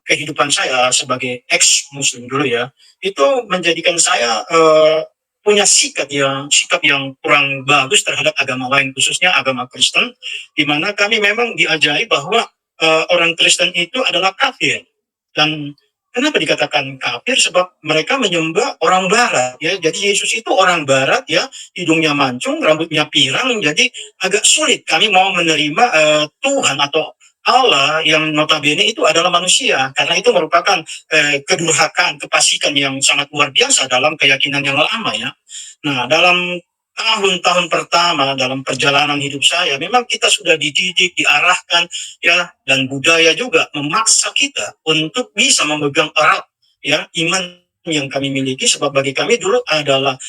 kehidupan saya sebagai ex Muslim dulu ya, itu menjadikan saya punya sikap yang kurang bagus terhadap agama lain, khususnya agama Kristen, di mana kami memang diajari bahwa orang Kristen itu adalah kafir. Dan kenapa dikatakan kafir? Sebab mereka menyembah orang Barat ya. Jadi Yesus itu orang Barat ya, hidungnya mancung, rambutnya pirang. Jadi agak sulit kami mau menerima Tuhan atau Allah yang notabene itu adalah manusia, karena itu merupakan kedurhakaan, kefasikan yang sangat luar biasa dalam keyakinan yang lama ya. Nah, dalam tahun-tahun pertama dalam perjalanan hidup saya, memang kita sudah dididik, diarahkan ya, dan budaya juga memaksa kita untuk bisa memegang erat ya iman yang kami miliki, sebab bagi kami dulu adalah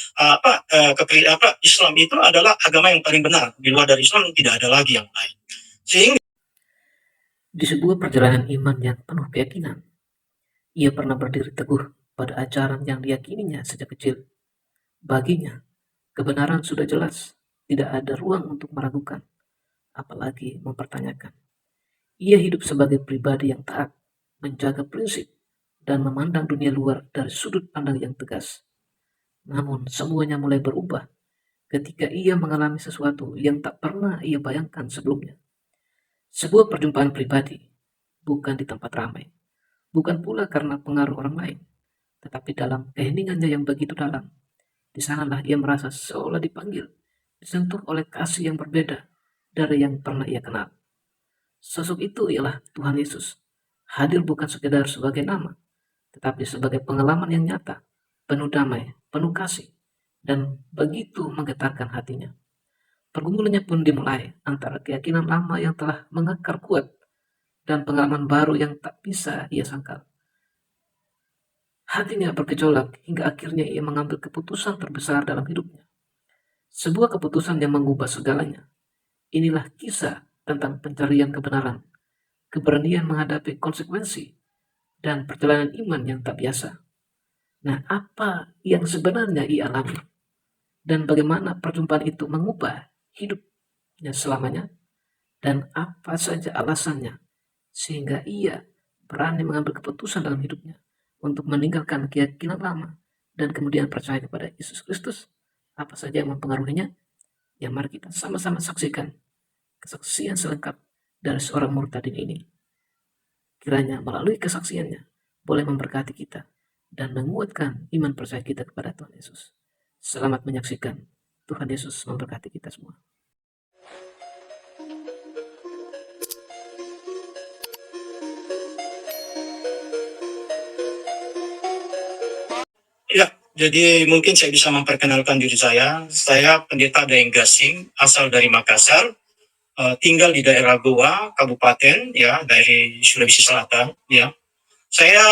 Islam itu adalah agama yang paling benar. Di luar dari Islam tidak ada lagi yang lain. Sehingga di sebuah perjalanan iman yang penuh keyakinan, ia pernah berdiri teguh pada ajaran yang diyakininya sejak kecil. Baginya, kebenaran sudah jelas, tidak ada ruang untuk meragukan, apalagi mempertanyakan. Ia hidup sebagai pribadi yang taat, menjaga prinsip, dan memandang dunia luar dari sudut pandang yang tegas. Namun, semuanya mulai berubah ketika ia mengalami sesuatu yang tak pernah ia bayangkan sebelumnya. Sebuah perjumpaan pribadi, bukan di tempat ramai, bukan pula karena pengaruh orang lain, tetapi dalam keheningannya yang begitu dalam. Di sanalah ia merasa seolah dipanggil, disentuh oleh kasih yang berbeda dari yang pernah ia kenal. Sosok itu ialah Tuhan Yesus, hadir bukan sekedar sebagai nama, tetapi sebagai pengalaman yang nyata, penuh damai, penuh kasih, dan begitu menggetarkan hatinya. Pergumulannya pun dimulai antara keyakinan lama yang telah mengakar kuat dan pengalaman baru yang tak bisa ia sangkal. Hatinya bergejolak hingga akhirnya ia mengambil keputusan terbesar dalam hidupnya. Sebuah keputusan yang mengubah segalanya. Inilah kisah tentang pencarian kebenaran, keberanian menghadapi konsekuensi, dan perjalanan iman yang tak biasa. Nah, apa yang sebenarnya ia alami? Dan bagaimana perjumpaan itu mengubah hidupnya selamanya? Dan apa saja alasannya sehingga ia berani mengambil keputusan dalam hidupnya untuk meninggalkan keyakinan lama dan kemudian percaya kepada Yesus Kristus? Apa saja yang mempengaruhinya? Ya, mari kita sama-sama saksikan kesaksian selengkap dari seorang murtadin ini. Kiranya melalui kesaksiannya boleh memberkati kita dan menguatkan iman percaya kita kepada Tuhan Yesus. Selamat menyaksikan. Tuhan Yesus memberkati kita semua. ya, jadi mungkin saya bisa memperkenalkan diri saya. Saya Pendeta Daeng Gasing, asal dari Makassar, tinggal di daerah Goa, Kabupaten, ya, dari Sulawesi Selatan. Ya, saya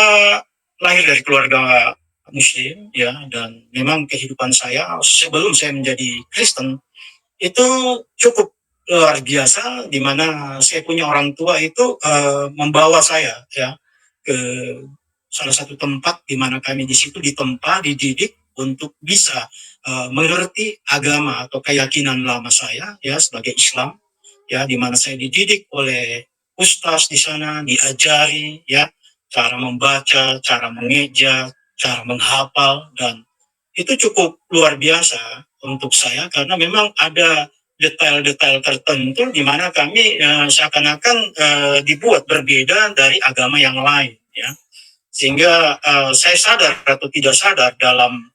lahir dari keluarga Muslim, ya, dan memang kehidupan saya sebelum saya menjadi Kristen itu cukup luar biasa, di mana saya punya orang tua itu membawa saya, ya, ke salah satu tempat di mana kami di situ ditempa, dididik untuk bisa mengerti agama atau keyakinan lama saya, ya, sebagai Islam, ya, di mana saya dididik oleh ustaz di sana, diajari ya cara membaca, cara mengeja, cara menghafal, dan itu cukup luar biasa untuk saya karena memang ada detail-detail tertentu di mana kami seakan-akan dibuat berbeda dari agama yang lain ya, sehingga saya sadar atau tidak sadar dalam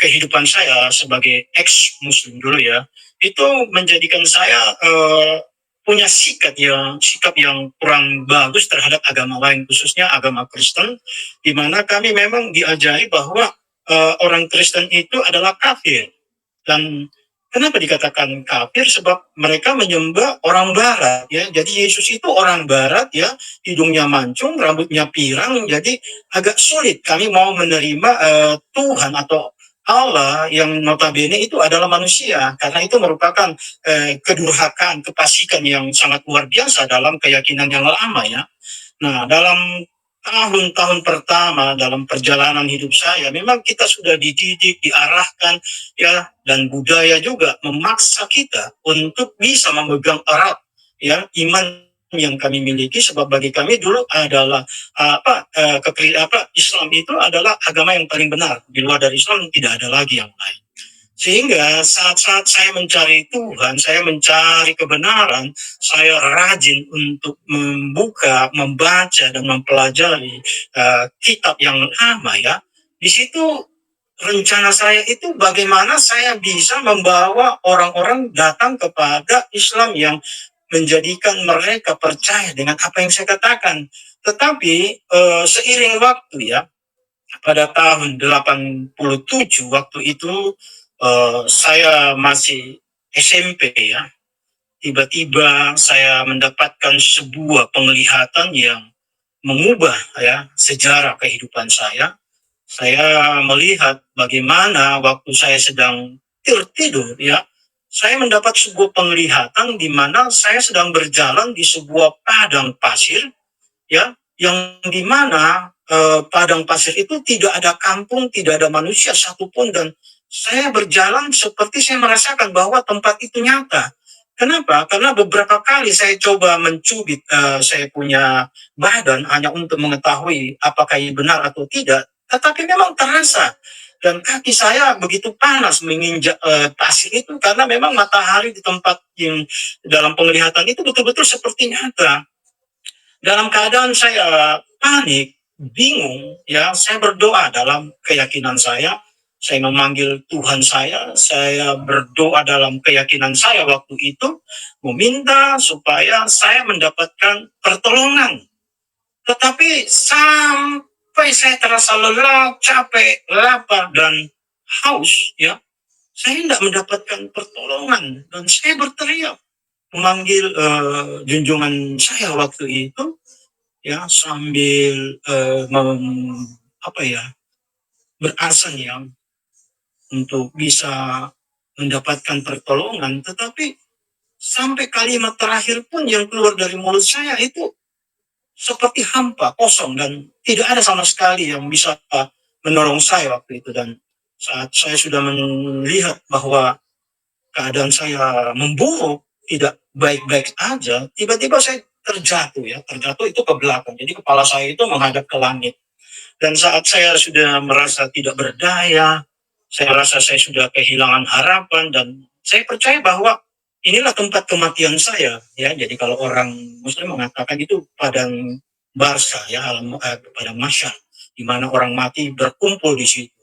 kehidupan saya sebagai ex Muslim dulu ya, itu menjadikan saya punya sikap yang kurang bagus terhadap agama lain, khususnya agama Kristen, di mana kami memang diajari bahwa orang Kristen itu adalah kafir. Dan kenapa dikatakan kafir? Sebab mereka menyembah orang Barat ya. Jadi Yesus itu orang Barat ya, hidungnya mancung, rambutnya pirang. Jadi agak sulit kami mau menerima Tuhan atau Allah yang notabene itu adalah manusia, karena itu merupakan kedurhakaan, kefasikan yang sangat luar biasa dalam keyakinan yang lama ya. Nah, dalam tahun-tahun pertama dalam perjalanan hidup saya, memang kita sudah dididik, diarahkan ya, dan budaya juga memaksa kita untuk bisa memegang erat ya iman yang kami miliki, sebab bagi kami dulu adalah Islam itu adalah agama yang paling benar. Di luar dari Islam tidak ada lagi yang lain. Sehingga saat-saat saya mencari Tuhan, saya mencari kebenaran, saya rajin untuk membuka, membaca dan mempelajari kitab yang lama ya. Di situ rencana saya itu bagaimana saya bisa membawa orang-orang datang kepada Islam yang menjadikan mereka percaya dengan apa yang saya katakan. Tetapi seiring waktu ya, pada tahun 87 waktu itu saya masih SMP ya. Tiba-tiba saya mendapatkan sebuah penglihatan yang mengubah ya sejarah kehidupan saya. Saya melihat bagaimana waktu saya sedang tertidur ya, saya mendapat sebuah penglihatan di mana saya sedang berjalan di sebuah padang pasir ya, yang di mana padang pasir itu tidak ada kampung, tidak ada manusia satupun, dan saya berjalan seperti saya merasakan bahwa tempat itu nyata. Kenapa? Karena beberapa kali saya coba mencubit saya punya badan hanya untuk mengetahui apakah ini benar atau tidak, tetapi memang terasa. Dan kaki saya begitu panas menginjak pasir itu karena memang matahari di tempat yang dalam penglihatan itu betul-betul seperti nyata. Dalam keadaan saya panik, bingung, ya, saya berdoa dalam keyakinan saya memanggil Tuhan saya berdoa dalam keyakinan saya waktu itu, meminta supaya saya mendapatkan pertolongan. Tetapi sampai saya terasa lelah, capek, lapar, dan haus, ya, saya tidak mendapatkan pertolongan, dan saya berteriak memanggil junjungan saya waktu itu ya sambil apa ya berasal ya untuk bisa mendapatkan pertolongan, tetapi sampai kalimat terakhir pun yang keluar dari mulut saya itu seperti hampa, kosong, dan tidak ada sama sekali yang bisa menolong saya waktu itu. Dan saat saya sudah melihat bahwa keadaan saya memburuk, tidak baik-baik aja, tiba-tiba saya terjatuh ya, terjatuh itu ke belakang. Jadi kepala saya itu menghadap ke langit. Dan saat saya sudah merasa tidak berdaya, saya rasa saya sudah kehilangan harapan, dan saya percaya bahwa inilah tempat kematian saya ya. Jadi kalau orang Muslim mengatakan itu padang barsa ya, padang mahsyar, di mana orang mati berkumpul di situ.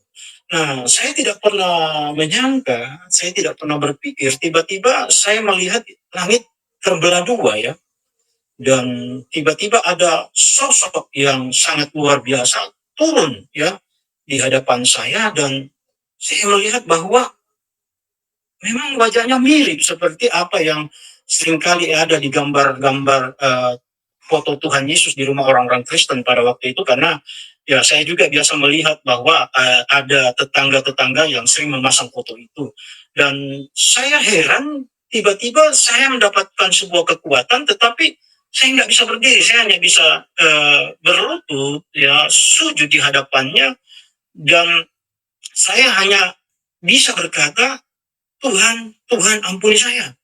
Nah, saya tidak pernah menyangka, saya tidak pernah berpikir, tiba-tiba saya melihat langit terbelah dua ya, dan tiba-tiba ada sosok yang sangat luar biasa turun ya di hadapan saya, dan saya melihat bahwa memang wajahnya mirip seperti apa yang seringkali ada di gambar-gambar foto Tuhan Yesus di rumah orang-orang Kristen pada waktu itu, karena ya saya juga biasa melihat bahwa ada tetangga-tetangga yang sering memasang foto itu. Dan saya heran, tiba-tiba saya mendapatkan sebuah kekuatan, tetapi saya nggak bisa berdiri, saya hanya bisa berlutut, ya, sujud di hadapannya, dan saya hanya bisa berkata, Tuhan, Tuhan ampuni saya.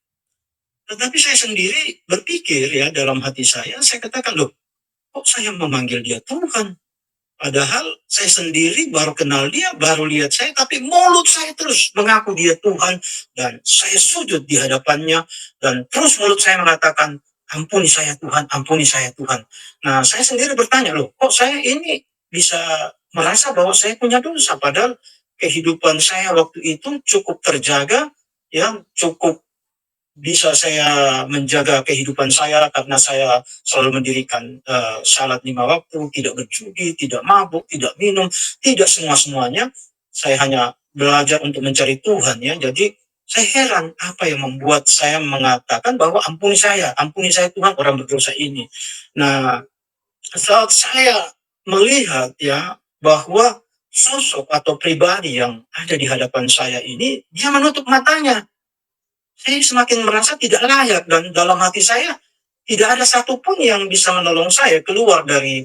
Tetapi saya sendiri berpikir ya dalam hati saya katakan, loh, kok saya memanggil dia Tuhan? Padahal saya sendiri baru kenal dia, baru lihat saya, tapi mulut saya terus mengaku dia Tuhan, dan saya sujud di hadapannya, dan terus mulut saya mengatakan, ampuni saya Tuhan, ampuni saya Tuhan. Nah, saya sendiri bertanya, loh, kok saya ini bisa merasa bahwa saya punya dosa, padahal kehidupan saya waktu itu cukup terjaga, ya, cukup bisa saya menjaga kehidupan saya karena saya selalu mendirikan salat 5 waktu, tidak berjudi, tidak mabuk, tidak minum, tidak semua-semuanya. Saya hanya belajar untuk mencari Tuhan ya. Jadi saya heran apa yang membuat saya mengatakan bahwa ampuni saya Tuhan, orang berdosa ini. Nah, saat saya melihat ya bahwa sosok atau pribadi yang ada di hadapan saya ini, dia menutup matanya, saya semakin merasa tidak layak, dan dalam hati saya tidak ada satupun yang bisa menolong saya keluar dari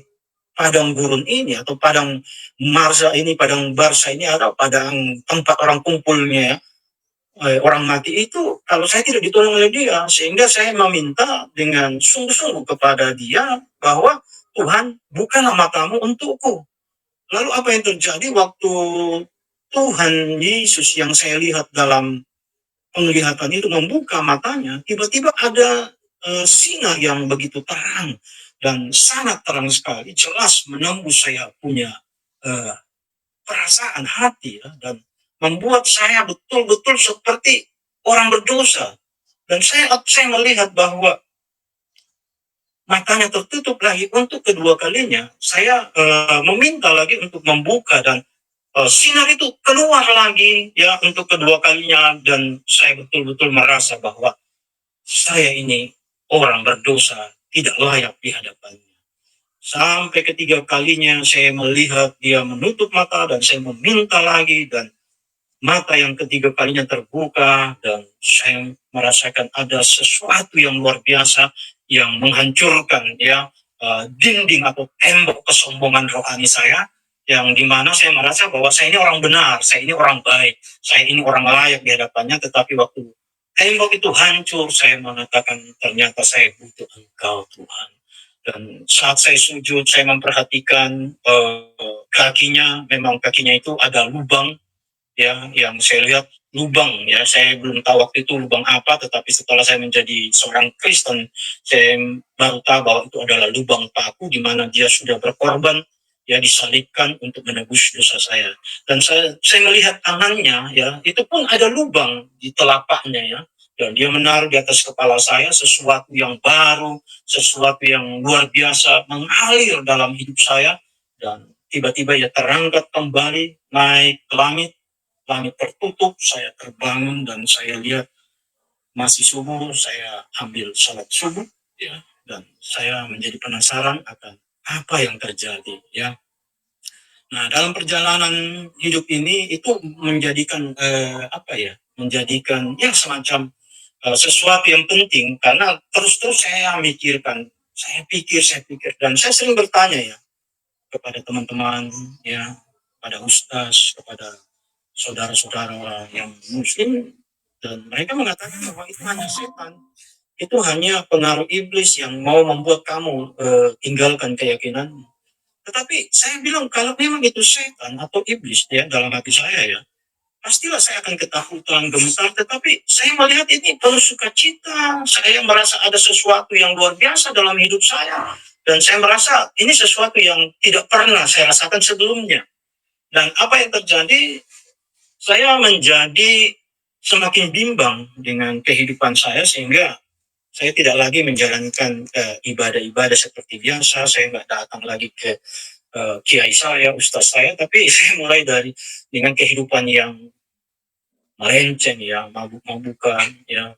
padang gurun ini atau padang barsa ini atau padang tempat orang kumpulnya ya. orang mati itu kalau saya tidak ditolong oleh dia, sehingga saya meminta dengan sungguh-sungguh kepada dia bahwa Tuhan bukalah matamu untukku. Lalu apa yang terjadi waktu Tuhan Yesus yang saya lihat dalam penglihatan itu membuka matanya, tiba-tiba ada sinar yang begitu terang dan sangat terang sekali, jelas menembus saya punya eh, perasaan hati ya, dan membuat saya betul-betul seperti orang berdosa. Dan saya melihat bahwa matanya tertutup lagi untuk kedua kalinya. Saya meminta lagi untuk membuka dan sinar itu keluar lagi ya untuk kedua kalinya, dan saya betul-betul merasa bahwa saya ini orang berdosa, tidak layak di hadapannya. Sampai ketiga kalinya saya melihat dia menutup mata dan saya meminta lagi, dan mata yang ketiga kalinya terbuka dan saya merasakan ada sesuatu yang luar biasa yang menghancurkan ya dinding atau tembok kesombongan rohani saya, yang dimana saya merasa bahwa saya ini orang benar, saya ini orang baik, saya ini orang layak di hadapannya, tetapi waktu tembok itu hancur, saya mengatakan ternyata saya butuh Engkau Tuhan. Dan saat saya sujud, saya memperhatikan kakinya, memang kakinya itu ada lubang ya, yang saya lihat lubang ya, saya belum tahu waktu itu lubang apa, tetapi setelah saya menjadi seorang Kristen saya baru tahu bahwa itu adalah lubang paku di mana dia sudah berkorban ya, disalibkan untuk menebus dosa saya. Dan saya melihat tangannya ya, itu pun ada lubang di telapaknya ya, dan dia menaruh di atas kepala saya sesuatu yang baru, sesuatu yang luar biasa mengalir dalam hidup saya, dan tiba-tiba ya terangkat kembali naik ke langit. Langit tertutup, saya terbangun dan saya lihat masih subuh, saya ambil salat subuh, ya, dan saya menjadi penasaran akan apa yang terjadi, ya. Nah, dalam perjalanan hidup ini itu menjadikan apa ya? Menjadikan ya semacam sesuatu yang penting, karena terus-terus saya mikirkan, saya pikir, dan saya sering bertanya ya kepada teman-teman, ya, kepada ustaz, kepada saudara-saudara yang muslim, dan mereka mengatakan bahwa itu hanya setan, itu hanya pengaruh iblis yang mau membuat kamu tinggalkan keyakinan. Tetapi saya bilang kalau memang itu setan atau iblis ya dalam hati saya ya, pastilah saya akan ketakutan, gemetar. Tetapi saya melihat ini penuh sukacita. Saya merasa ada sesuatu yang luar biasa dalam hidup saya, dan saya merasa ini sesuatu yang tidak pernah saya rasakan sebelumnya. Dan apa yang terjadi, saya menjadi semakin bimbang dengan kehidupan saya, sehingga saya tidak lagi menjalankan ibadah-ibadah seperti biasa. Saya nggak datang lagi ke kiai saya, ustaz saya, tapi saya mulai dari dengan kehidupan yang melenceng ya, mabuk-mabukan ya,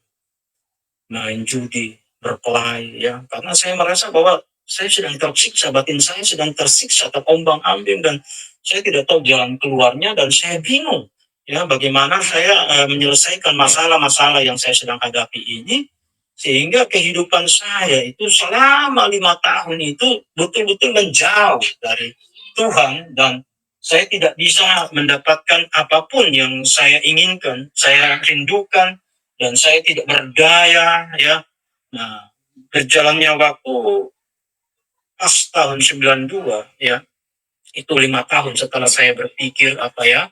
main judi, berkelahi ya, karena saya merasa bahwa saya sedang tersiksa, batin saya sedang tersiksa, terombang-ambing, dan saya tidak tahu jalan keluarnya, dan saya bingung ya bagaimana saya menyelesaikan masalah-masalah yang saya sedang hadapi ini, sehingga kehidupan saya itu selama 5 tahun itu betul-betul menjauh dari Tuhan, dan saya tidak bisa mendapatkan apapun yang saya inginkan, saya rindukan, dan saya tidak berdaya ya. Nah, berjalannya waktu pas tahun 92 ya, itu 5 tahun setelah saya berpikir apa ya,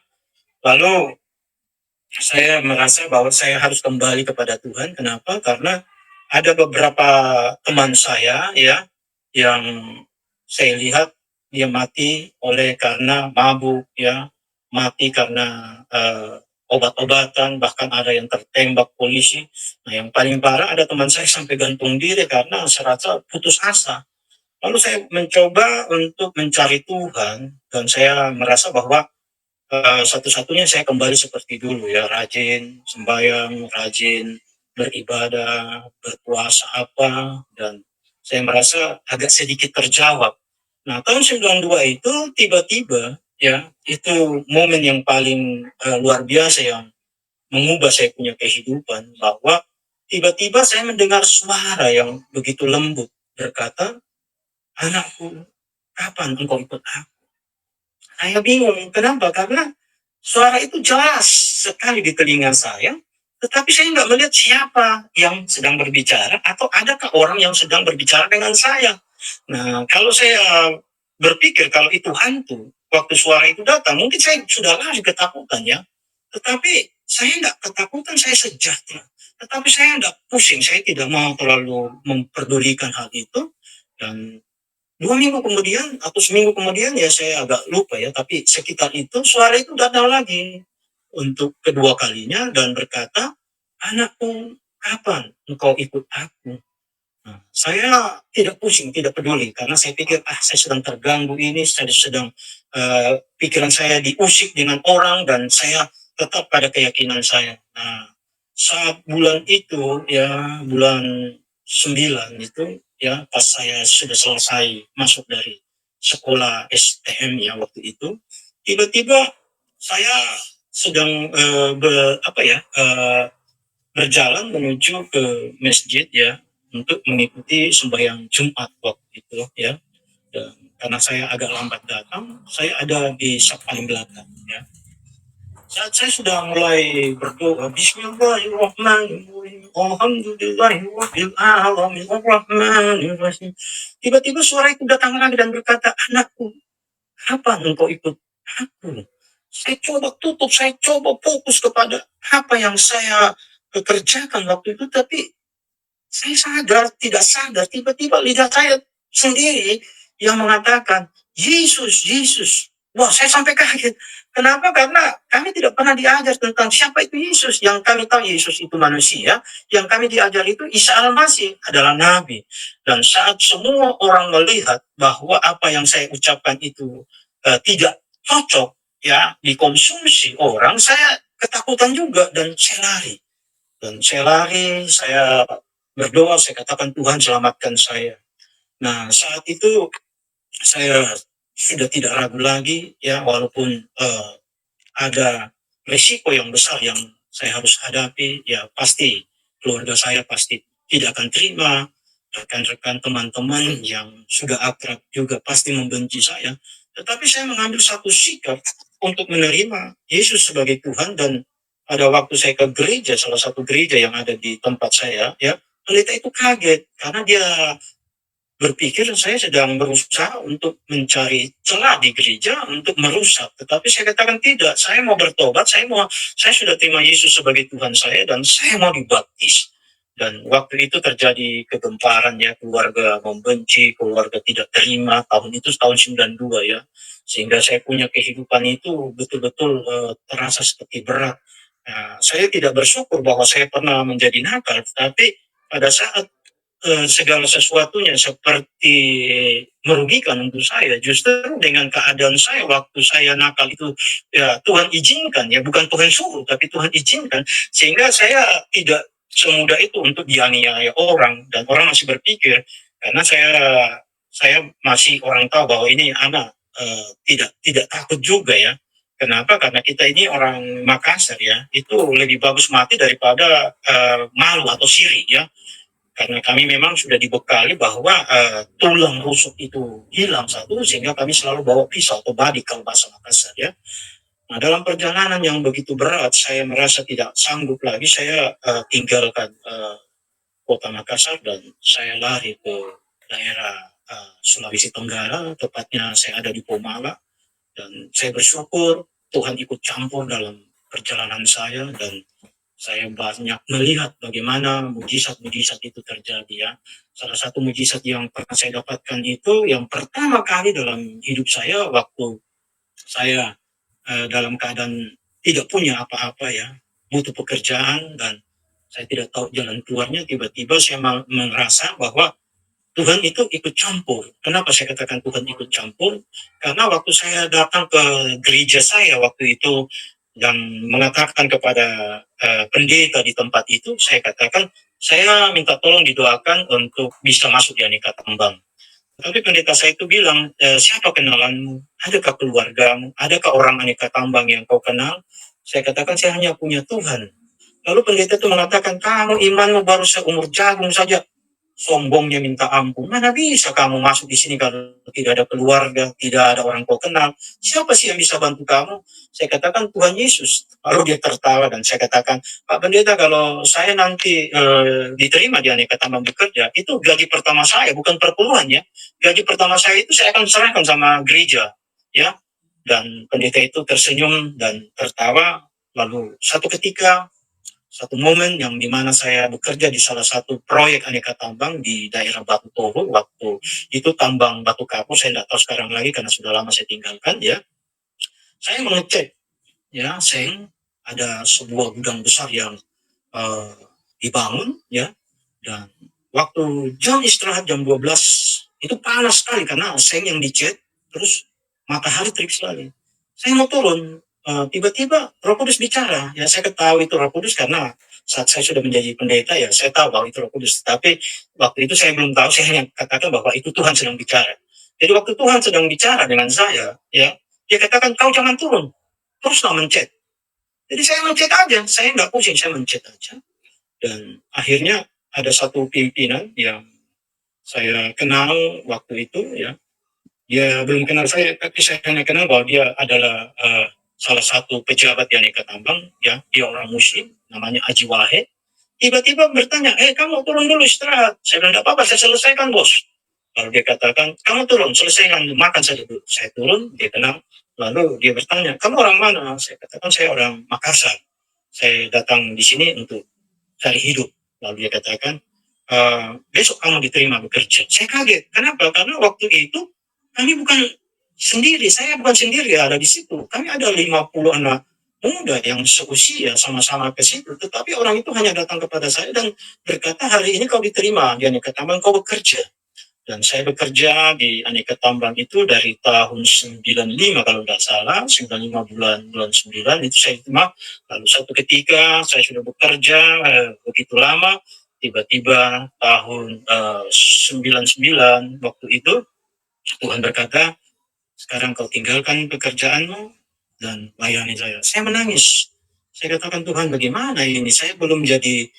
lalu saya merasa bahwa saya harus kembali kepada Tuhan. Kenapa? Karena ada beberapa teman saya ya yang saya lihat dia mati oleh karena mabuk ya, mati karena obat-obatan, bahkan ada yang tertembak polisi. Nah, yang paling parah ada teman saya sampai gantung diri karena serasa putus asa. Lalu saya mencoba untuk mencari Tuhan, dan saya merasa bahwa satu-satunya saya kembali seperti dulu ya, rajin sembahyang, rajin beribadah, berpuasa apa, dan saya merasa agak sedikit terjawab. Nah, tahun 92 itu tiba-tiba ya, itu momen yang paling luar biasa yang mengubah saya punya kehidupan, bahwa tiba-tiba saya mendengar suara yang begitu lembut berkata, "Anakku, kapan engkau ikut aku?" Saya bingung, kenapa? Karena suara itu jelas sekali di telinga saya, Tetapi saya nggak melihat siapa yang sedang berbicara atau adakah orang yang sedang berbicara dengan saya. Nah, kalau saya berpikir kalau itu hantu, waktu suara itu datang, mungkin saya sudah lari ketakutan ya. Tetapi saya nggak ketakutan, saya sejahtera. Tetapi saya nggak pusing, saya tidak mau terlalu memperdulikan hal itu. Dan 2 minggu kemudian atau seminggu kemudian ya saya agak lupa ya, tapi sekitar itu suara itu datang lagi untuk kedua kalinya dan berkata, "Anakku, kapan engkau ikut aku?" Nah, saya tidak pusing, tidak peduli karena saya pikir, saya sedang terganggu ini, saya sedang pikiran saya diusik dengan orang dan saya tetap pada keyakinan saya. Nah, saat bulan itu ya, bulan 9 itu ya, pas saya sudah selesai masuk dari sekolah STM ya waktu itu, tiba-tiba saya sedang berjalan menuju ke masjid ya untuk mengikuti sembahyang Jumat waktu itu ya. Dan karena saya agak lambat datang, saya ada di saf paling belakang ya. Saat saya sudah mulai berdoa, Bismillahirrahmanirrahim, Alhamdulillahirabbil alamin, Arrahmanirrahim. Tiba-tiba suara itu datang lagi dan berkata, "Anakku, kapan engkau ikut aku?" Saya coba tutup, saya coba fokus kepada apa yang saya kerjakan waktu itu, tapi saya sadar, tidak sadar, tiba-tiba lidah saya sendiri yang mengatakan, Yesus, Yesus. Wah, saya sampai kaget. Kenapa? Karena kami tidak pernah diajar tentang siapa itu Yesus. Yang kami tahu Yesus itu manusia, yang kami diajar itu Isa Al-Masih adalah Nabi. Dan saat semua orang melihat bahwa apa yang saya ucapkan itu tidak cocok ya dikonsumsi orang, saya ketakutan juga dan saya lari. Saya berdoa, saya katakan Tuhan selamatkan saya. Nah, saat itu saya sudah tidak ragu lagi ya, walaupun ada risiko yang besar yang saya harus hadapi, ya pasti keluarga saya pasti tidak akan terima, rekan-rekan teman-teman yang sudah akrab juga pasti membenci saya. Tetapi saya mengambil satu sikap untuk menerima Yesus sebagai Tuhan. Dan pada waktu saya ke gereja, salah satu gereja yang ada di tempat saya, ya, pendeta itu kaget karena dia berpikir saya sedang berusaha untuk mencari celah di gereja untuk merusak. Tetapi saya katakan tidak, saya mau bertobat, saya sudah terima Yesus sebagai Tuhan saya dan saya mau dibaptis. Dan waktu itu terjadi kegemparan ya, keluarga membenci, keluarga tidak terima. Tahun itu tahun 92 ya. Sehingga saya punya kehidupan itu betul-betul terasa seperti berat. Nah, saya tidak bersyukur bahwa saya pernah menjadi nakal, tapi pada saat segala sesuatunya seperti merugikan untuk saya. Justru dengan keadaan saya waktu saya nakal itu, ya Tuhan izinkan, ya bukan Tuhan suruh, tapi Tuhan izinkan, sehingga saya tidak semudah itu untuk dianiaya orang, dan orang masih berpikir, karena saya masih orang tahu bahwa ini anak tidak tidak takut juga ya. Kenapa? Karena kita ini orang Makassar ya, itu lebih bagus mati daripada malu atau siri ya, karena kami memang sudah dibekali bahwa tulang rusuk itu hilang satu, sehingga kami selalu bawa pisau atau badik kalau bahasa Makassar ya. Nah, dalam perjalanan yang begitu berat, saya merasa tidak sanggup lagi. Saya tinggalkan kota Makassar dan saya lari ke daerah Sulawesi Tenggara, tepatnya saya ada di Pomala. Dan saya bersyukur Tuhan ikut campur dalam perjalanan saya, dan saya banyak melihat bagaimana mujizat-mujizat itu terjadi ya. Salah satu mujizat yang pernah saya dapatkan itu yang pertama kali dalam hidup saya waktu saya dalam keadaan tidak punya apa-apa ya, butuh pekerjaan dan saya tidak tahu jalan keluarnya. Tiba-tiba saya merasa bahwa Tuhan itu ikut campur. Kenapa saya katakan Tuhan ikut campur? Karena waktu saya datang ke gereja saya waktu itu dan mengatakan kepada pendeta di tempat itu, saya katakan, saya minta tolong didoakan untuk bisa masuk di Aneka Tambang. Tapi pendeta saya itu bilang, siapa kenalanmu? Adakah keluargamu? Adakah orang Aneka Tambang yang kau kenal? Saya katakan, saya hanya punya Tuhan. Lalu pendeta itu mengatakan, kamu imanmu baru seumur jagung saja. sombongnya minta ampun. Mana bisa kamu masuk di sini kalau tidak ada keluarga, tidak ada orang kau kenal. Siapa sih yang bisa bantu kamu? Saya katakan Tuhan Yesus. Lalu dia tertawa dan saya katakan, Pak Pendeta, kalau saya nanti diterima di Aneka Tambang Bekerja, itu gaji pertama saya, bukan perpuluhan ya. Gaji pertama saya itu saya akan serahkan sama gereja, ya. Dan pendeta itu tersenyum dan tertawa. Lalu satu ketika, satu momen yang dimana saya bekerja di salah satu proyek aneka tambang di daerah Batu Toru, waktu itu tambang batu kapur, saya tidak tahu sekarang lagi karena sudah lama saya tinggalkan ya. Saya mengecek ya, seng, ada sebuah gudang besar yang eh, dibangun ya, dan waktu jam istirahat jam 12 itu panas sekali karena seng yang dicat, terus matahari terik sekali. Saya mau turun, tiba-tiba Roh Kudus bicara. Ya saya ketahui itu Roh Kudus karena saat saya sudah menjadi pendeta ya saya tahu bahwa itu Roh Kudus. Tapi waktu itu saya belum tahu, saya hanya katakan bahwa itu Tuhan sedang bicara. Jadi waktu Tuhan sedang bicara dengan saya, ya dia katakan kau jangan turun, teruslah mencet. Jadi saya mencet aja, saya nggak pusing, saya mencet aja. Dan akhirnya ada satu pimpinan yang saya kenal waktu itu ya. Dia belum kenal saya, tapi saya hanya kenal bahwa dia adalah salah satu pejabat di Aneka Tambang, ya. Dia orang Muslim, namanya Haji Wahid. Tiba-tiba bertanya, kamu turun dulu istirahat. Saya bilang, tidak apa-apa, saya selesaikan bos. Lalu dia katakan, kamu turun, selesaikan, makan saja dulu. Saya turun, dia kenal. Lalu dia bertanya, kamu orang mana? Saya katakan, saya orang Makassar. Saya datang di sini untuk cari hidup. Lalu dia katakan, besok kamu diterima bekerja. Saya kaget. Kenapa? Karena waktu itu kami bukan sendiri. Saya bukan sendiri ada di situ. Kami ada 50 anak muda yang seusia sama-sama ke situ. Tetapi orang itu hanya datang kepada saya dan berkata, hari ini kau diterima di Aneka Tambang, kau bekerja. Dan saya bekerja di Aneka Tambang itu dari tahun 95 kalau tidak salah, 95 bulan 9 itu saya terima. Lalu satu ketika saya sudah bekerja begitu lama, tiba-tiba tahun 99 waktu itu Tuhan berkata, sekarang kau tinggalkan pekerjaanmu dan layani saya. Saya menangis. Saya katakan, Tuhan bagaimana ini? Saya belum jadi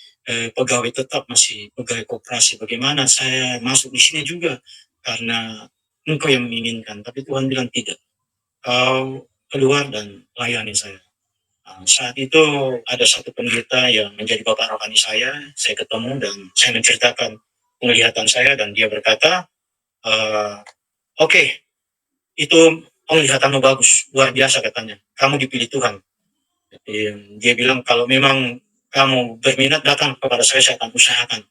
pegawai tetap, masih pegawai koperasi. Bagaimana saya masuk di sini juga? Karena engkau yang menginginkan. Tapi Tuhan bilang tidak. Kau keluar dan layani saya. Saat itu ada satu pendeta yang menjadi bapak rohani saya ketemu dan saya menceritakan penglihatan saya dan dia berkata, oke, itu penglihatanmu bagus, luar biasa katanya. Kamu dipilih Tuhan. Jadi, dia bilang kalau memang kamu berminat datang kepada saya akan usahakan.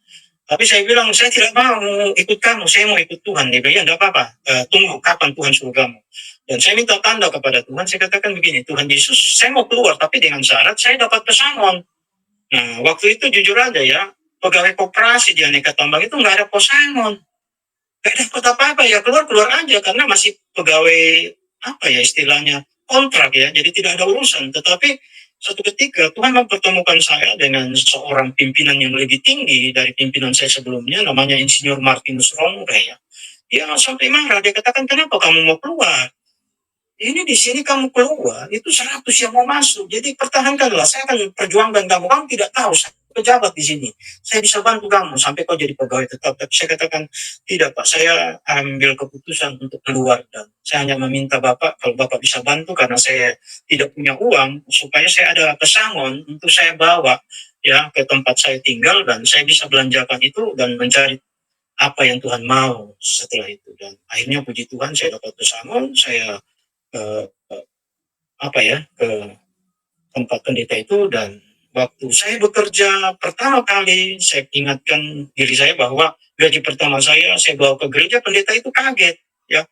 Tapi saya bilang saya tidak mau ikut kamu, saya mau ikut Tuhan. Dia bilang ya tidak apa-apa, tunggu kapan Tuhan suruh kamu. Dan saya minta tanda kepada Tuhan, saya katakan begini, Tuhan Yesus, saya mau keluar tapi dengan syarat saya dapat pesangon. Nah waktu itu jujur aja ya, pegawai koperasi di Aneka Tambang itu nggak ada pesangon. Gak dapat apa-apa ya, keluar aja karena masih pegawai apa ya istilahnya kontrak ya, jadi tidak ada urusan. Tetapi satu ketika Tuhan mempertemukan saya dengan seorang pimpinan yang lebih tinggi dari pimpinan saya sebelumnya, namanya Insinyur Martinus Rongre ya. Dia sampai marah, dia katakan kenapa kamu mau keluar? Ini di sini kamu keluar, itu 100 yang mau masuk. Jadi pertahankanlah, saya akan perjuangkan kamu. Kamu tidak tahu, saya pejabat di sini. Saya bisa bantu kamu sampai kau jadi pegawai tetap. Tapi saya katakan, tidak Pak, saya ambil keputusan untuk keluar. Dan saya hanya meminta Bapak, kalau Bapak bisa bantu, karena saya tidak punya uang, supaya saya ada pesangon untuk saya bawa ya ke tempat saya tinggal, dan saya bisa belanjakan itu dan mencari apa yang Tuhan mau setelah itu. Dan akhirnya puji Tuhan saya dapat pesangon, saya ke apa ya ke tempat pendeta itu dan waktu saya bekerja pertama kali saya ingatkan diri saya bahwa gaji pertama saya bawa ke gereja, pendeta itu kaget ya,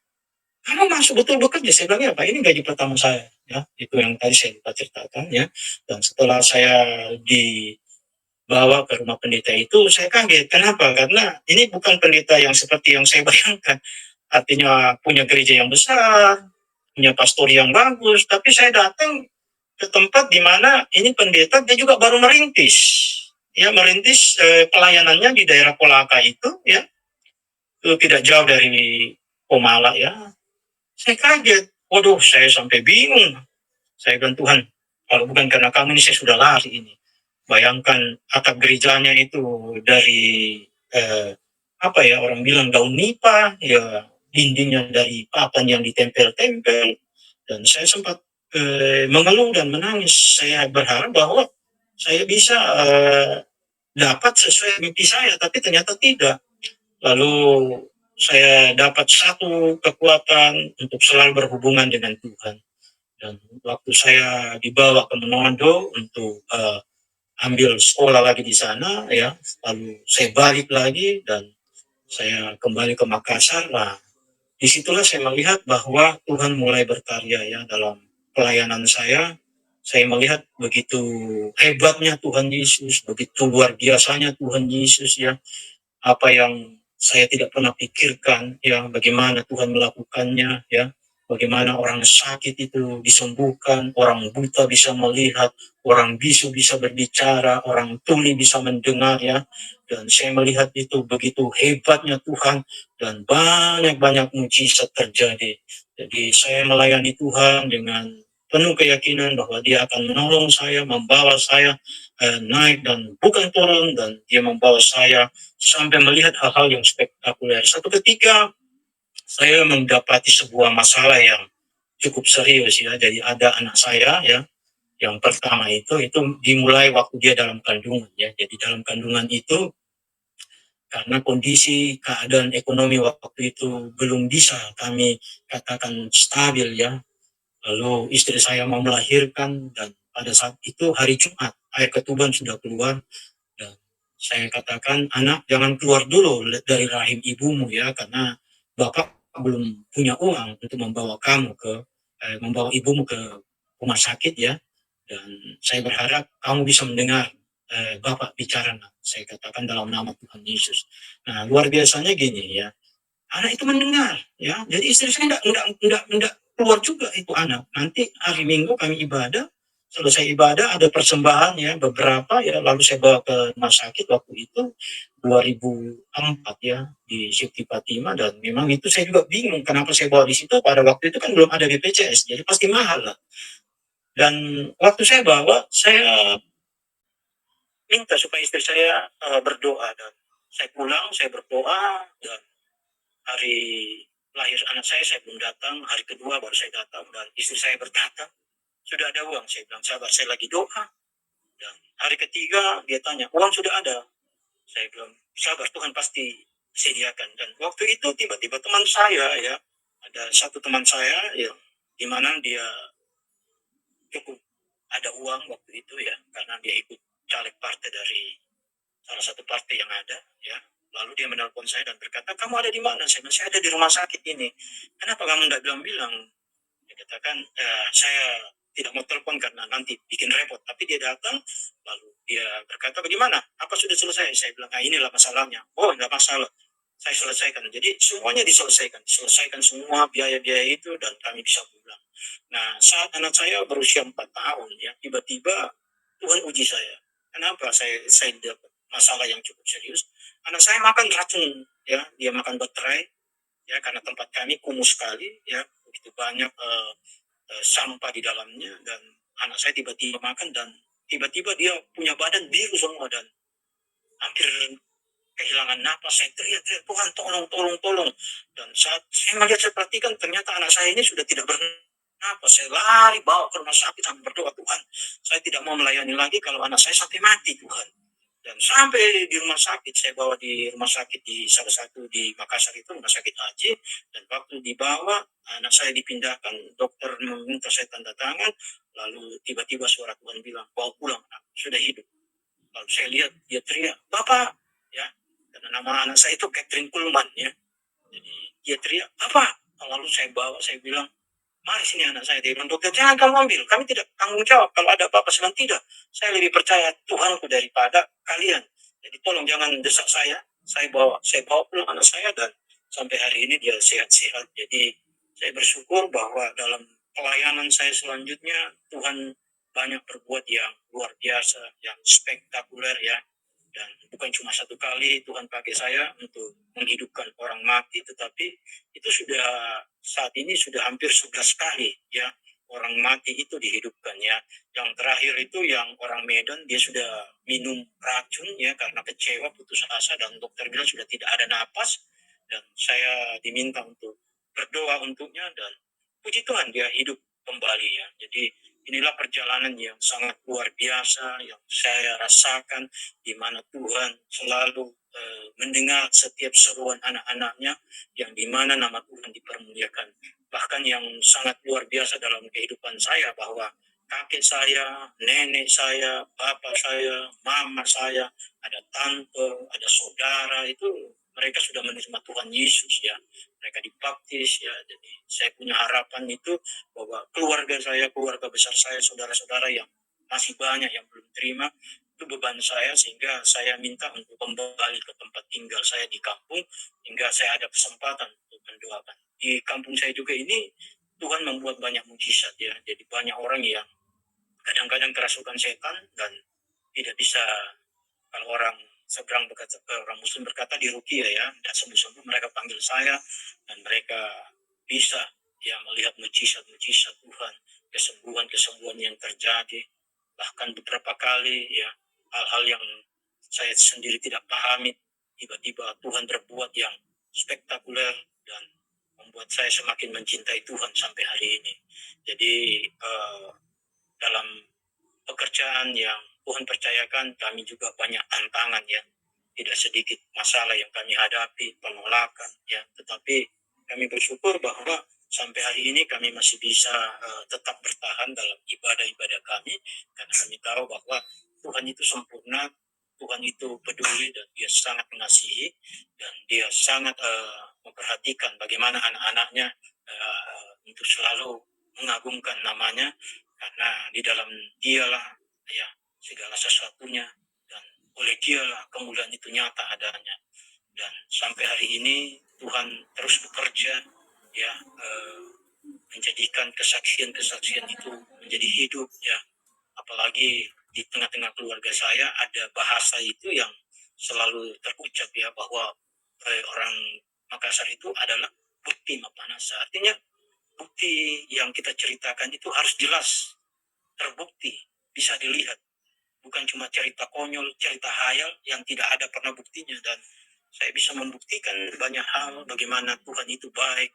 kamu masuk betul bekerja, saya bilang ya Pak ini gaji pertama saya ya, itu yang tadi saya lupa ceritakan ya. Dan setelah saya dibawa ke rumah pendeta itu saya kaget, kenapa? Karena ini bukan pendeta yang seperti yang saya bayangkan, artinya punya gereja yang besar, punya pastor yang bagus, tapi saya datang ke tempat di mana ini pendeta dia juga baru merintis, ya merintis pelayanannya di daerah Kolaka itu, ya itu tidak jauh dari Komala ya. Saya kaget, waduh saya sampai bingung. Saya bilang Tuhan, kalau bukan karena kamu ini saya sudah lari ini. Bayangkan atap gerejanya itu dari apa ya, orang bilang daun nipah, ya dindingnya dari papan yang ditempel-tempel, dan saya sempat mengeluh dan menangis. Saya berharap bahwa saya bisa dapat sesuai mimpi saya, tapi ternyata tidak. Lalu saya dapat satu kekuatan untuk selalu berhubungan dengan Tuhan. Dan waktu saya dibawa ke Manado untuk ambil sekolah lagi di sana, ya, lalu saya balik lagi dan saya kembali ke Makassar. Nah, disitulah saya melihat bahwa Tuhan mulai berkarya ya dalam pelayanan saya. Saya melihat begitu hebatnya Tuhan Yesus, begitu luar biasanya Tuhan Yesus ya, apa yang saya tidak pernah pikirkan ya, bagaimana Tuhan melakukannya ya, bagaimana orang sakit itu disembuhkan, orang buta bisa melihat, orang bisu bisa berbicara, orang tuli bisa mendengar ya, dan saya melihat itu begitu hebatnya Tuhan, dan banyak-banyak mujizat terjadi. Jadi saya melayani Tuhan dengan penuh keyakinan bahwa Dia akan menolong saya, membawa saya naik dan bukan turun, dan Dia membawa saya sampai melihat hal-hal yang spektakuler. Satu ketika saya mendapati sebuah masalah yang cukup serius ya. Jadi ada anak saya ya, yang pertama itu dimulai waktu dia dalam kandungan ya. Jadi dalam kandungan itu karena kondisi keadaan ekonomi waktu itu belum bisa kami katakan stabil ya. Lalu istri saya mau melahirkan, dan pada saat itu hari Jumat air ketuban sudah keluar. Dan saya katakan, anak jangan keluar dulu dari rahim ibumu ya, karena bapak belum punya uang untuk membawa kamu membawa ibumu ke rumah sakit ya. Dan saya berharap kamu bisa mendengar bapak bicara. Nah, saya katakan dalam nama Tuhan Yesus. Nah, luar biasanya gini ya, anak itu mendengar ya. Jadi istri saya enggak keluar juga itu anak. Nanti hari Minggu kami ibadah, selesai ibadah ada persembahan ya beberapa ya, lalu saya bawa ke rumah sakit waktu itu 2004 ya di Siti Fatima. Dan memang itu saya juga bingung kenapa saya bawa di situ, pada waktu itu kan belum ada BPJS, jadi pasti mahal lah. Dan waktu saya bawa, saya minta supaya istri saya berdoa, dan saya pulang saya berdoa. Dan hari lahir anak saya belum datang, hari kedua baru saya datang, dan istri saya berkata, sudah ada uang. Saya bilang, sabar, saya lagi doa. Dan hari ketiga dia tanya, uang sudah ada. Saya bilang, sabar, Tuhan pasti sediakan. Dan waktu itu tiba-tiba teman saya ya, ada satu teman saya yang dimana dia cukup ada uang waktu itu ya, karena dia ikut caleg partai dari salah satu partai yang ada ya. Lalu dia menelpon saya dan berkata, kamu ada di mana? Saya bilang, saya ada di rumah sakit ini. Kenapa kamu tidak bilang-bilang? Dia katakan, saya tidak mau telepon karena nanti bikin repot. Tapi dia datang, lalu dia berkata, bagaimana? Apa sudah selesai? Saya bilang, inilah masalahnya. Oh, enggak masalah. Saya selesaikan. Jadi semuanya diselesaikan. Diselesaikan semua biaya-biaya itu, dan kami bisa pulang. Nah, saat anak saya berusia 4 tahun, ya, tiba-tiba Tuhan uji saya. Kenapa saya dapat masalah yang cukup serius? Anak saya makan racun, ya, dia makan baterai, ya, karena tempat kami kumuh sekali, ya, begitu banyak sampah di dalamnya. Dan anak saya tiba-tiba makan, dan tiba-tiba dia punya badan biru semua, dan hampir kehilangan napas. Saya teriak-teriak, Tuhan tolong, tolong, tolong. Dan saat saya melihat, saya perhatikan, ternyata anak saya ini sudah tidak bernapas. Saya lari bawa ke rumah sakit sampai berdoa, Tuhan, saya tidak mau melayani lagi kalau anak saya sampai mati, Tuhan. Dan sampai di rumah sakit, saya bawa di rumah sakit di salah satu di Makassar itu, rumah sakit Aceh. Dan waktu dibawa, anak saya dipindahkan, dokter meminta saya tanda tangan, lalu tiba-tiba suara Tuhan bilang, bawa pulang, sudah hidup. Lalu saya lihat, dia teriak, Bapak, ya, karena nama anak saya itu Catherine Kulman, ya. Jadi dia teriak, Bapak. Lalu saya bawa, saya bilang, mari sini anak saya. Dia bilang, dokter, jangan kamu ambil, kami tidak tanggung jawab kalau ada apa-apa. Saya bilang, tidak, saya lebih percaya Tuhanku daripada kalian. Jadi tolong jangan desak saya bawa pulang anak saya, dan sampai hari ini dia sehat-sehat. Jadi saya bersyukur bahwa dalam pelayanan saya selanjutnya, Tuhan banyak berbuat yang luar biasa, yang spektakuler ya. Dan bukan cuma satu kali Tuhan pakai saya untuk menghidupkan orang mati, tetapi itu sudah saat ini sudah hampir 11 kali ya, orang mati itu dihidupkan ya. Yang terakhir itu yang orang Medan, dia sudah minum racun ya karena kecewa, putus asa, dan dokter bilang sudah tidak ada napas, dan saya diminta untuk berdoa untuknya, dan puji Tuhan dia hidup kembali ya. Jadi inilah perjalanan yang sangat luar biasa yang saya rasakan, di mana Tuhan selalu mendengar setiap seruan anak-anaknya, yang di mana nama Tuhan dipermuliakan. Bahkan yang sangat luar biasa dalam kehidupan saya, bahwa kakek saya, nenek saya, bapak saya, mama saya, ada tante, ada saudara, itu mereka sudah menerima Tuhan Yesus ya. Mereka dibaptis ya. Jadi saya punya harapan itu bahwa keluarga saya, keluarga besar saya, saudara-saudara yang masih banyak yang belum terima, itu beban saya, sehingga saya minta untuk kembali ke tempat tinggal saya di kampung, hingga saya ada kesempatan untuk mendoakan. Di kampung saya juga ini Tuhan membuat banyak mujizat ya. Jadi banyak orang yang kadang-kadang kerasukan setan dan tidak bisa, kalau orang seberang berkata, orang Muslim berkata di Rukia ya, tidak sembuh-sembuh, mereka panggil saya dan mereka bisa ya melihat mujizat-mujizat Tuhan, kesembuhan-kesembuhan yang terjadi. Bahkan beberapa kali ya, hal-hal yang saya sendiri tidak pahami, tiba-tiba Tuhan berbuat yang spektakuler dan membuat saya semakin mencintai Tuhan sampai hari ini. Jadi dalam pekerjaan yang Tuhan percayakan, kami juga banyak tantangan ya. Tidak sedikit masalah yang kami hadapi, penolakan ya. Tetapi kami bersyukur bahwa sampai hari ini kami masih bisa tetap bertahan dalam ibadah-ibadah kami, karena kami tahu bahwa Tuhan itu sempurna, Tuhan itu peduli, dan dia sangat mengasihi, dan dia sangat memperhatikan bagaimana anak-anaknya untuk selalu mengagungkan namanya, karena di dalam dialah ya segala sesuatunya, dan oleh dialah kemuliaan itu nyata adanya. Dan sampai hari ini Tuhan terus bekerja ya, menjadikan kesaksian-kesaksian itu menjadi hidup ya. Apalagi di tengah-tengah keluarga saya ada bahasa itu yang selalu terucap ya, bahwa orang Makassar itu adalah bukti mapanasa. Artinya bukti yang kita ceritakan itu harus jelas, terbukti, bisa dilihat. Bukan cuma cerita konyol, cerita hayal yang tidak ada pernah buktinya. Dan saya bisa membuktikan banyak hal bagaimana Tuhan itu baik,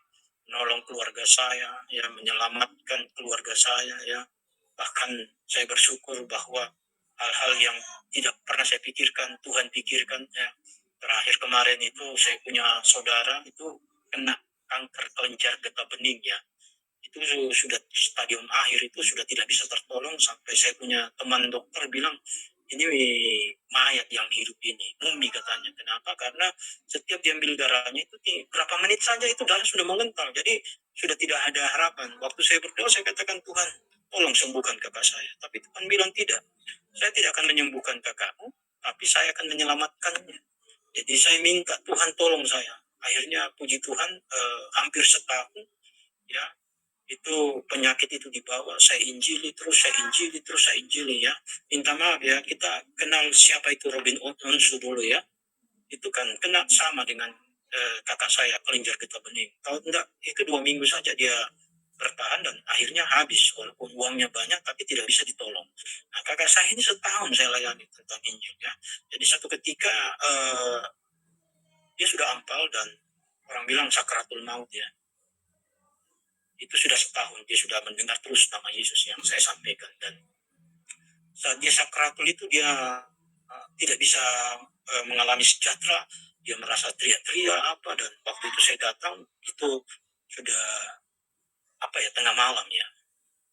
menolong keluarga saya, ya, menyelamatkan keluarga saya, ya. Bahkan saya bersyukur bahwa hal-hal yang tidak pernah saya pikirkan, Tuhan pikirkan, ya. Terakhir kemarin itu saya punya saudara itu kena kanker kelenjar getah bening ya. Itu sudah stadium akhir, itu sudah tidak bisa tertolong, sampai saya punya teman dokter bilang ini mayat yang hidup ini, mumi katanya. Kenapa? Karena setiap diambil darahnya itu berapa menit saja itu darah sudah mengental, jadi sudah tidak ada harapan. Waktu saya berdoa saya katakan, Tuhan tolong sembuhkan kakak saya, tapi Tuhan bilang tidak, saya tidak akan menyembuhkan kakakmu, tapi saya akan menyelamatkannya. Jadi saya minta Tuhan tolong saya. Akhirnya puji Tuhan hampir setahun ya, itu penyakit itu dibawa, saya injili terus, saya injili terus, saya injili ya. Minta maaf ya, kita kenal siapa itu Robin Onsu dulu ya. Itu kan kena sama dengan kakak saya, kelenjar getah bening. Tahu enggak, itu 2 minggu saja dia bertahan dan akhirnya habis, walaupun uangnya banyak tapi tidak bisa ditolong. Nah, kakak saya ini setahun saya layani tentang Injil ya. Jadi satu ketika dia sudah ampal dan orang bilang sakratul maut ya. Itu sudah setahun dia sudah mendengar terus nama Yesus yang saya sampaikan, dan saat dia sakratul itu dia tidak bisa mengalami sejahtera, dia merasa teriak-teriak apa, dan waktu itu saya datang itu sudah apa ya, tengah malam ya,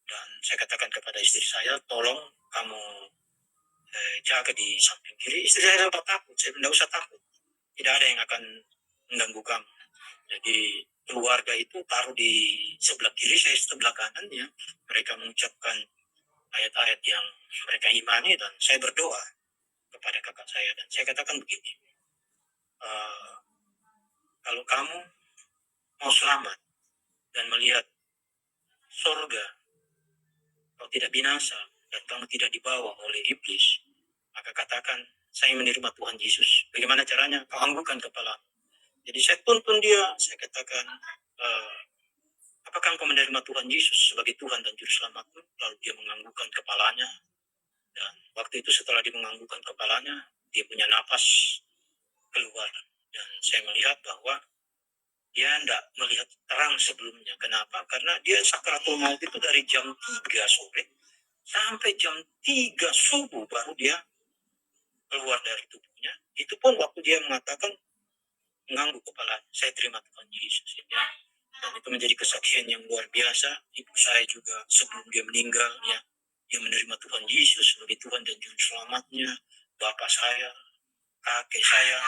dan saya katakan kepada istri saya, tolong kamu jaga di samping kiri. Istri saya sempat takut, saya tidak usah takut, tidak ada yang akan mengganggu kamu. Jadi keluarga itu taruh di sebelah kiri, saya sebelah kanan ya. Mereka mengucapkan ayat-ayat yang mereka imani, dan saya berdoa kepada kakak saya, dan saya katakan begini, kalau kamu mau selamat dan melihat surga, kau tidak binasa dan kamu tidak dibawa oleh iblis, maka katakan, saya menerima Tuhan Yesus. Bagaimana caranya? Kau anggukkan kepala. Jadi saya tuntun dia, saya katakan, apakah engkau menerima Tuhan Yesus sebagai Tuhan dan Juru Selamatmu? Lalu dia menganggukkan kepalanya, dan waktu itu setelah dia menganggukkan kepalanya, dia punya napas keluar. Dan saya melihat bahwa dia tidak melihat terang sebelumnya. Kenapa? Karena dia sakratul maut itu dari jam 3 sore sampai jam 3 subuh baru dia keluar dari tubuhnya. Itu pun waktu dia mengatakan, mengangguk kepala, saya terima Tuhan Yesus. Ya. Dan itu menjadi kesaksian yang luar biasa. Ibu saya juga sebelum dia meninggal, ya, dia menerima Tuhan Yesus sebagai Tuhan dan Juru Selamatnya. Bapak saya, kakek saya,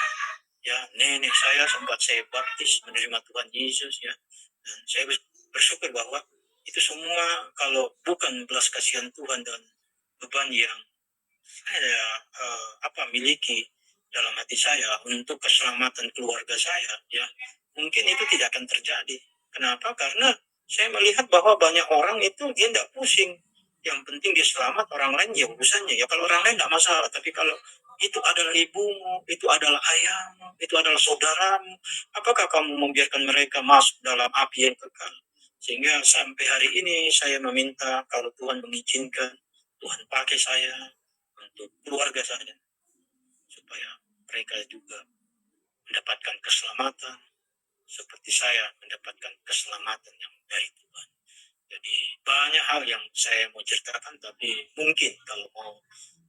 ya, nenek saya sempat saya baptis menerima Tuhan Yesus, ya. Dan saya bersyukur bahwa itu semua kalau bukan belas kasihan Tuhan dan beban yang saya miliki dalam hati saya untuk keselamatan keluarga saya, ya, mungkin itu tidak akan terjadi. Kenapa? Karena saya melihat bahwa banyak orang itu dia tidak pusing. Yang penting dia selamat, orang lain ya urusannya. Ya kalau orang lain tidak masalah, tapi kalau itu adalah ibumu, itu adalah ayahmu, itu adalah saudaramu, apakah kamu membiarkan mereka masuk dalam api yang kekal? Sehingga sampai hari ini saya meminta kalau Tuhan mengizinkan, Tuhan pakai saya untuk keluarga saya, supaya mereka juga mendapatkan keselamatan seperti saya mendapatkan keselamatan yang dari Tuhan. Jadi banyak hal yang saya mau ceritakan, tapi mungkin kalau mau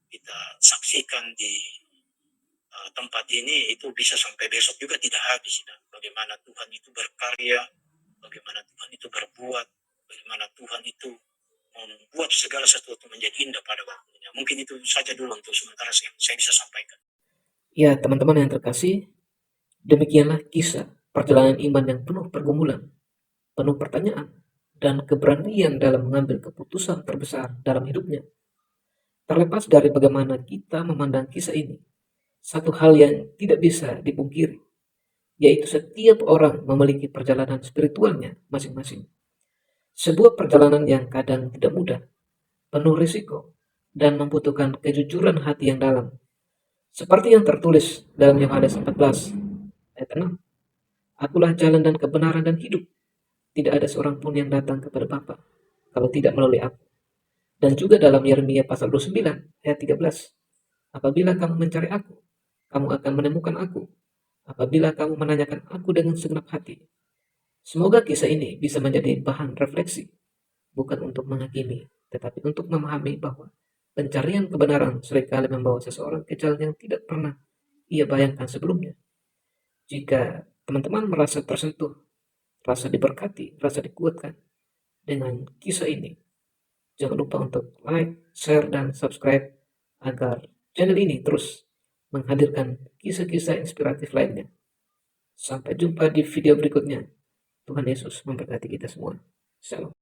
kita saksikan di tempat ini itu bisa sampai besok juga tidak habis. Ya. Bagaimana Tuhan itu berkarya, bagaimana Tuhan itu berbuat, bagaimana Tuhan itu membuat segala sesuatu menjadi indah pada waktunya. Mungkin itu saja dulu untuk sementara saya bisa sampaikan. Ya, teman-teman yang terkasih, demikianlah kisah perjalanan iman yang penuh pergumulan, penuh pertanyaan, dan keberanian dalam mengambil keputusan terbesar dalam hidupnya. Terlepas dari bagaimana kita memandang kisah ini, satu hal yang tidak bisa dipungkiri, yaitu setiap orang memiliki perjalanan spiritualnya masing-masing. Sebuah perjalanan yang kadang tidak mudah, penuh risiko, dan membutuhkan kejujuran hati yang dalam. Seperti yang tertulis dalam Yohanes 14 ayat 6. Akulah jalan dan kebenaran dan hidup. Tidak ada seorang pun yang datang kepada Bapa kalau tidak melalui aku. Dan juga dalam Yeremia pasal 29 ayat 13. Apabila kamu mencari aku, kamu akan menemukan aku. Apabila kamu menanyakan aku dengan segenap hati. Semoga kisah ini bisa menjadi bahan refleksi, bukan untuk menghakimi, tetapi untuk memahami bahwa pencarian kebenaran seringkali membawa seseorang ke jalan yang tidak pernah ia bayangkan sebelumnya. Jika teman-teman merasa tersentuh, rasa diberkati, rasa dikuatkan dengan kisah ini, jangan lupa untuk like, share, dan subscribe agar channel ini terus menghadirkan kisah-kisah inspiratif lainnya. Sampai jumpa di video berikutnya. Tuhan Yesus memberkati kita semua. Shalom.